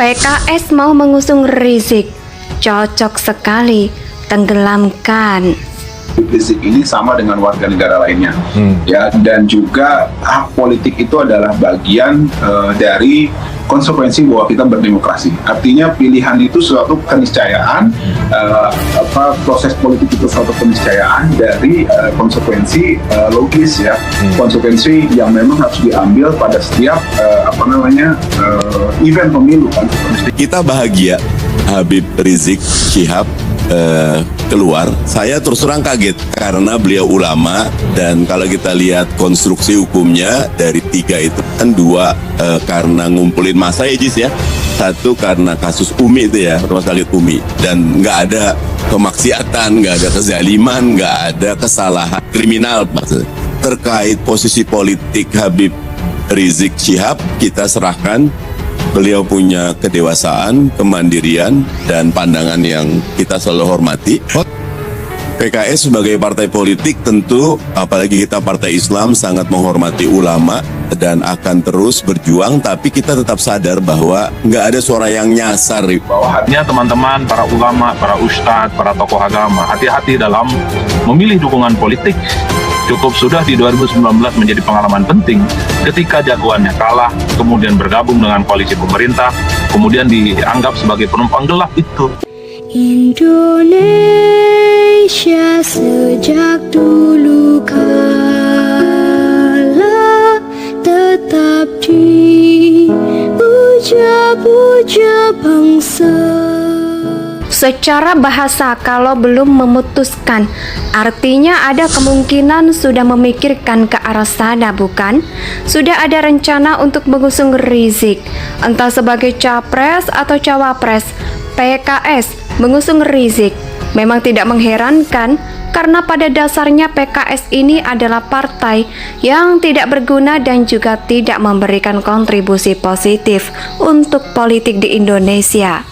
PKS mau mengusung Rizik, cocok sekali, tenggelamkan. Rizik ini sama dengan warga negara lainnya, ya, dan juga hak politik itu adalah bagian dari konsekuensi bahwa kita berdemokrasi. Artinya pilihan itu suatu keniscayaan, proses politik itu suatu keniscayaan dari konsekuensi logis, ya, konsekuensi yang memang harus diambil pada setiap event pemilu kan. Kita bahagia Habib Rizik Syihab keluar. Saya terus terang kaget karena beliau ulama, dan kalau kita lihat konstruksi hukumnya dari 3 itu kan 2 karena ngumpulin massa ya Jis ya, 1 karena kasus Umi itu ya, rumah sakit Umi, dan nggak ada kemaksiatan, nggak ada kezaliman, nggak ada kesalahan kriminal. Terkait posisi politik Habib Rizik Syihab, kita serahkan. Beliau punya kedewasaan, kemandirian, dan pandangan yang kita selalu hormati. PKS sebagai partai politik tentu, apalagi kita partai Islam, sangat menghormati ulama dan akan terus berjuang, tapi kita tetap sadar bahwa nggak ada suara yang nyasar. Bahwa hatinya teman-teman, para ulama, para ustadz, para tokoh agama, hati-hati dalam memilih dukungan politik. Cukup sudah di 2019 menjadi pengalaman penting ketika jagoannya kalah, kemudian bergabung dengan koalisi pemerintah, kemudian dianggap sebagai penumpang gelap itu. Indonesia sejak dulu kala tetap dipuja-puja bangsa. Secara bahasa, kalau belum memutuskan, artinya ada kemungkinan sudah memikirkan ke arah sana, bukan? Sudah ada rencana untuk mengusung Rizik, entah sebagai capres atau cawapres. PKS mengusung Rizik memang tidak mengherankan, karena pada dasarnya PKS ini adalah partai yang tidak berguna dan juga tidak memberikan kontribusi positif untuk politik di Indonesia.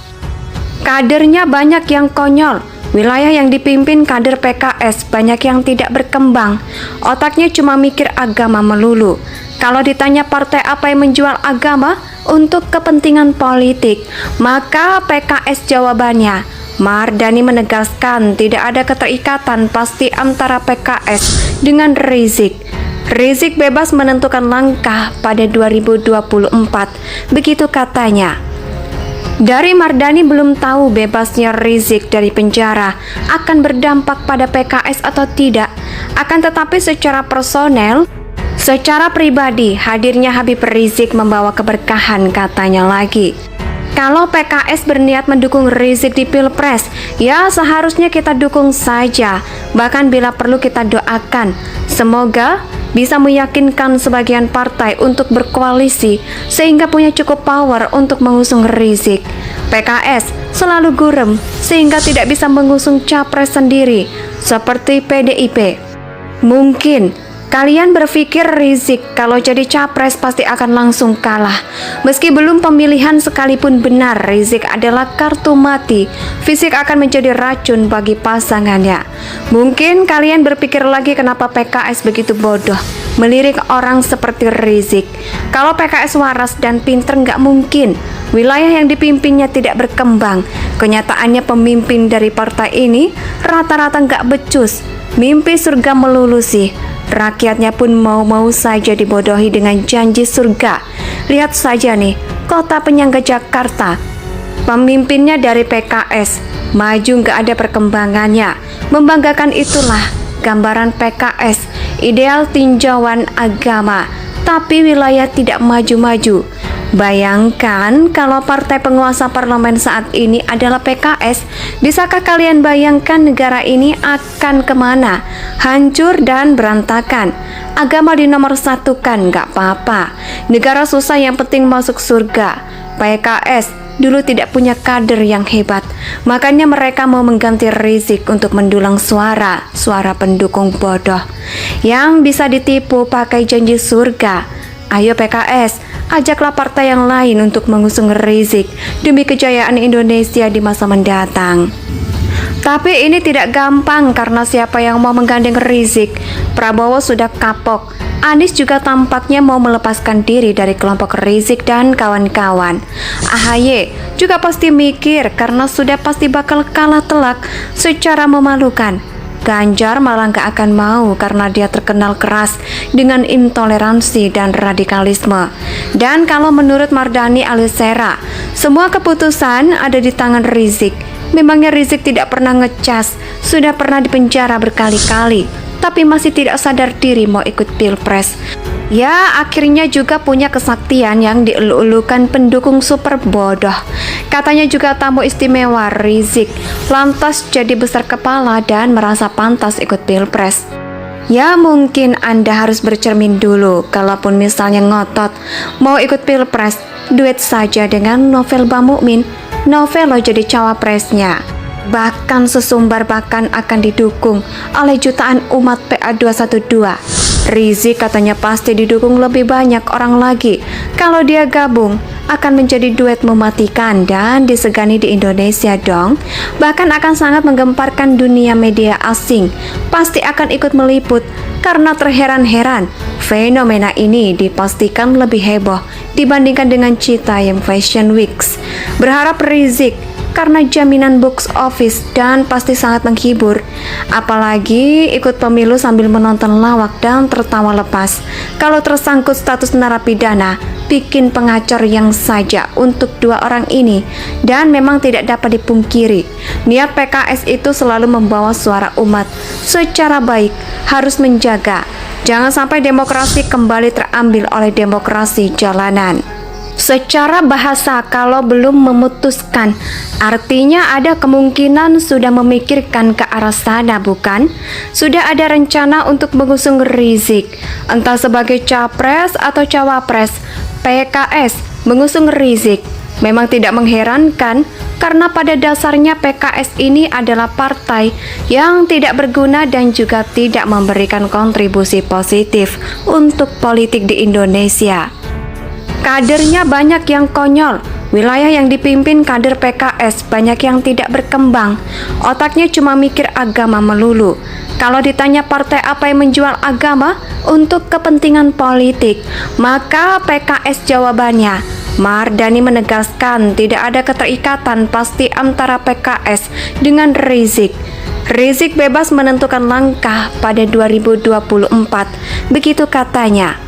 Kadernya banyak yang konyol, wilayah yang dipimpin kader PKS banyak yang tidak berkembang, otaknya cuma mikir agama melulu. Kalau ditanya partai apa yang menjual agama untuk kepentingan politik, maka PKS jawabannya. Mardani menegaskan tidak ada keterikatan pasti antara PKS dengan Rizik. Rizik bebas menentukan langkah pada 2024, begitu katanya. Dari Mardani belum tahu bebasnya Rizik dari penjara akan berdampak pada PKS atau tidak. Akan tetapi secara personel, secara pribadi, hadirnya Habib Rizik membawa keberkahan, katanya lagi. Kalau PKS berniat mendukung Rizik di Pilpres, ya seharusnya kita dukung saja. Bahkan bila perlu kita doakan. Semoga bisa meyakinkan sebagian partai untuk berkoalisi sehingga punya cukup power untuk mengusung Rizik. PKS selalu gurem sehingga tidak bisa mengusung capres sendiri seperti PDIP. Mungkin kalian berpikir Rizik kalau jadi capres pasti akan langsung kalah. Meski belum pemilihan sekalipun benar, Rizik adalah kartu mati. Fisik akan menjadi racun bagi pasangannya. Mungkin kalian berpikir lagi kenapa PKS begitu bodoh melirik orang seperti Rizik. Kalau PKS waras dan pinter nggak mungkin wilayah yang dipimpinnya tidak berkembang. Kenyataannya pemimpin dari partai ini rata-rata nggak becus, mimpi surga melulu sih. Rakyatnya pun mau-mau saja dibodohi dengan janji surga. Lihat saja nih, kota penyangga Jakarta. Pemimpinnya dari PKS, maju nggak ada perkembangannya. Membanggakan itulah gambaran PKS, ideal tinjauan agama, tapi wilayah tidak maju-maju. Bayangkan kalau partai penguasa parlemen saat ini adalah PKS, bisakah kalian bayangkan negara ini akan kemana? Hancur dan berantakan. Agama dinomorsatukan, gak apa-apa. Negara susah, yang penting masuk surga. PKS dulu tidak punya kader yang hebat, makanya mereka mau mengganti Rizik untuk mendulang suara pendukung bodoh yang bisa ditipu pakai janji surga. Ayo PKS, ajaklah partai yang lain untuk mengusung Rizik demi kejayaan Indonesia di masa mendatang. Tapi ini tidak gampang karena siapa yang mau menggandeng Rizik? Prabowo sudah kapok, Anies juga tampaknya mau melepaskan diri dari kelompok Rizik dan kawan-kawan. AHY juga pasti mikir karena sudah pasti bakal kalah telak secara memalukan. Ganjar malah gak akan mau karena dia terkenal keras dengan intoleransi dan radikalisme. Dan kalau menurut Mardhani Alisera, semua keputusan ada di tangan Rizik. Memangnya Rizik tidak pernah ngecas, sudah pernah dipenjara berkali-kali, tapi masih tidak sadar diri mau ikut pilpres. Ya, akhirnya juga punya kesaktian yang dielu-elukan pendukung super bodoh. Katanya juga tamu istimewa Rizik, lantas jadi besar kepala dan merasa pantas ikut pilpres. Ya mungkin Anda harus bercermin dulu, kalaupun misalnya ngotot mau ikut pilpres, duet saja dengan Novel Bamukmin. Novel lo jadi cawapresnya. Bahkan sesumbar bahkan akan didukung oleh jutaan umat PA212. Rizik katanya pasti didukung lebih banyak orang lagi. Kalau dia gabung, akan menjadi duet mematikan dan disegani di Indonesia dong. Bahkan akan sangat menggemparkan dunia media asing. Pasti akan ikut meliput karena terheran-heran. Fenomena ini dipastikan lebih heboh dibandingkan dengan Citayam Fashion Weeks. Berharap Rizik karena jaminan box office dan pasti sangat menghibur. Apalagi ikut pemilu sambil menonton lawak dan tertawa lepas. Kalau tersangkut status narapidana, bikin pengacor yang saja untuk dua orang ini. Dan memang tidak dapat dipungkiri, niat PKS itu selalu membawa suara umat secara baik, harus menjaga. Jangan sampai demokrasi kembali terambil oleh demokrasi jalanan. Secara bahasa, kalau belum memutuskan, artinya ada kemungkinan sudah memikirkan ke arah sana, bukan? Sudah ada rencana untuk mengusung Rizik, entah sebagai capres atau cawapres. PKS mengusung Rizik memang tidak mengherankan, karena pada dasarnya PKS ini adalah partai yang tidak berguna dan juga tidak memberikan kontribusi positif untuk politik di Indonesia. Kadernya banyak yang konyol. Wilayah yang dipimpin kader PKS banyak yang tidak berkembang. Otaknya cuma mikir agama melulu. Kalau ditanya partai apa yang menjual agama untuk kepentingan politik, maka PKS jawabannya. Mardhani menegaskan tidak ada keterikatan pasti antara PKS dengan Rizik. Rizik bebas menentukan langkah pada 2024, begitu katanya.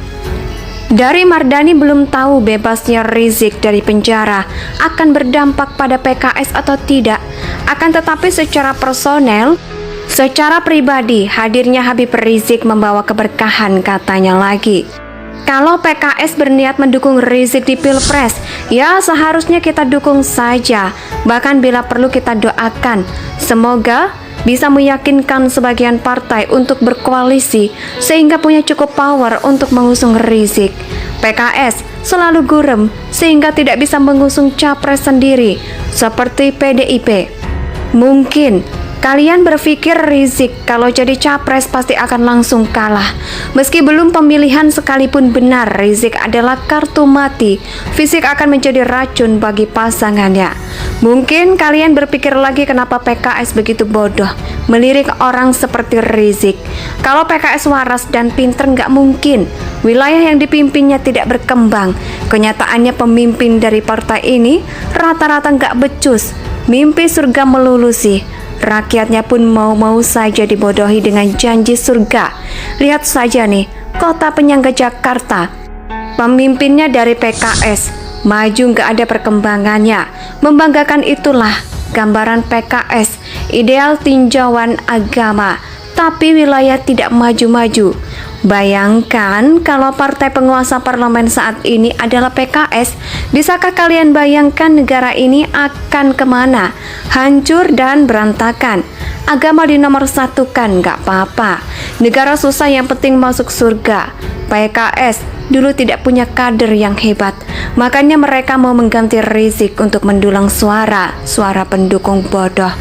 Dari Mardhani belum tahu bebasnya Rizik dari penjara akan berdampak pada PKS atau tidak. Akan tetapi secara personel, secara pribadi, hadirnya Habib Rizik membawa keberkahan, katanya lagi. Kalau PKS berniat mendukung Rizik di Pilpres, ya seharusnya kita dukung saja. Bahkan bila perlu kita doakan. Semoga bisa meyakinkan sebagian partai untuk berkoalisi sehingga punya cukup power untuk mengusung Rizik. PKS selalu gurem sehingga tidak bisa mengusung capres sendiri seperti PDIP. Mungkin kalian berpikir Rizik kalau jadi capres pasti akan langsung kalah. Meski belum pemilihan sekalipun benar, Rizik adalah kartu mati. Fisik akan menjadi racun bagi pasangannya. Mungkin kalian berpikir lagi kenapa PKS begitu bodoh melirik orang seperti Rizik. Kalau PKS waras dan pinter nggak mungkin wilayah yang dipimpinnya tidak berkembang. Kenyataannya pemimpin dari partai ini rata-rata nggak becus, mimpi surga melulu sih. Rakyatnya pun mau-mau saja dibodohi dengan janji surga. Lihat saja nih, kota penyangga Jakarta. Pemimpinnya dari PKS, maju nggak ada perkembangannya. Membanggakan itulah gambaran PKS, ideal tinjauan agama, tapi wilayah tidak maju-maju. Bayangkan kalau partai penguasa parlemen saat ini adalah PKS, bisakah kalian bayangkan negara ini akan kemana? Hancur dan berantakan. Agama dinomorsatukan, gak apa-apa. Negara susah, yang penting masuk surga. PKS dulu tidak punya kader yang hebat, makanya mereka mau mengganti Rizik untuk mendulang suara pendukung bodoh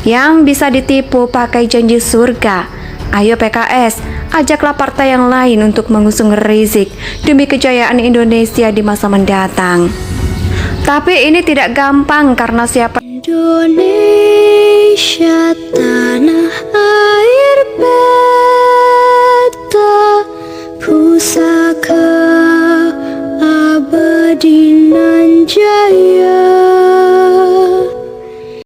yang bisa ditipu pakai janji surga. Ayo PKS, ajaklah partai yang lain untuk mengusung Rizik demi kejayaan Indonesia di masa mendatang. Tapi ini tidak gampang karena siapa Indonesia tanah air beta Pusaka abadi nan jaya.